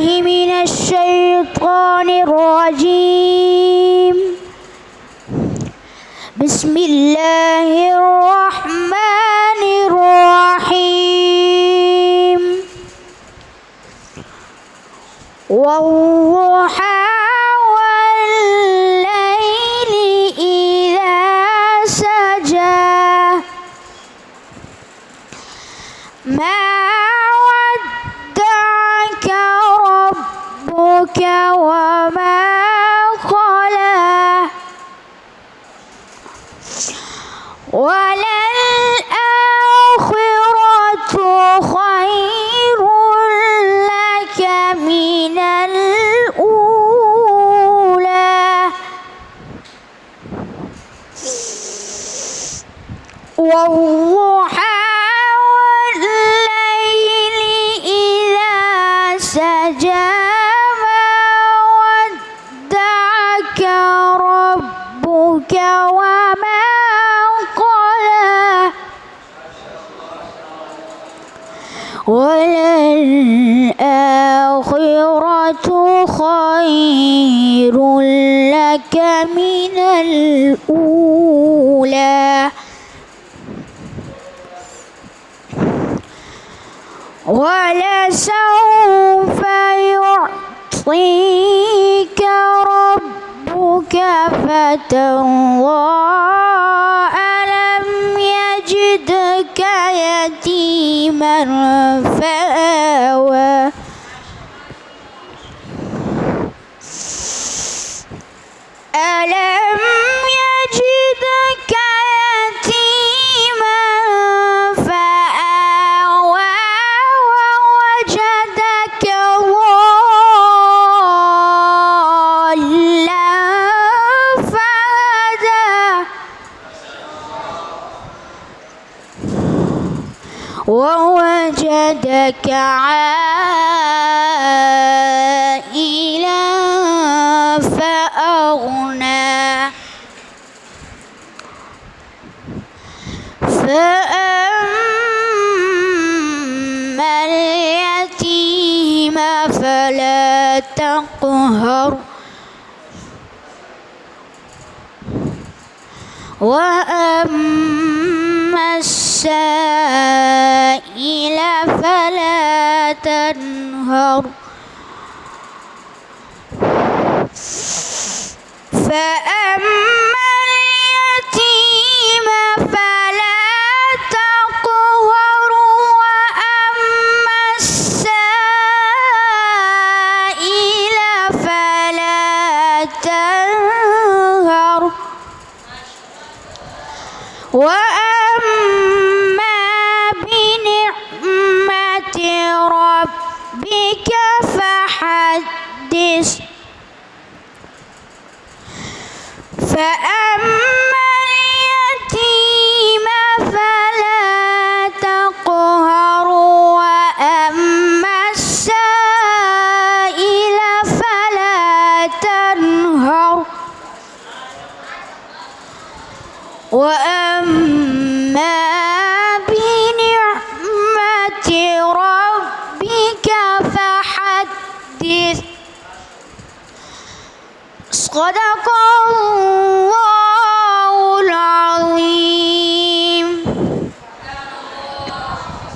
بالله من الشيطان الرجيم. بسم الله الرحمن الرحيم. والضحى والليل إذا سجى ما ودعك ربك وما قلى وللآخرة خير لك من الأولى. والضحى والليل إذا سجى ما ودعك ربك وما قلى وللآخرة خير لك من الأولى. ولسوف يعطيك ربك فترضى ألم يجدك يتيما فآوى ألم يجدك يتيما فآوى ووجدك ضالا فهدى ووجدك عائلا فأغنى فأما اليتيم فلا تقهر وأما السائل فلا تنهر فأما اليتيم فلا تقهر وأما السائل فلا تنهر وأما بنعمة ربك فحدث فأما اليتيم فلا تقهر وأما السائل فلا تنهر وأما بنعمة ربك فحدث. صدق الله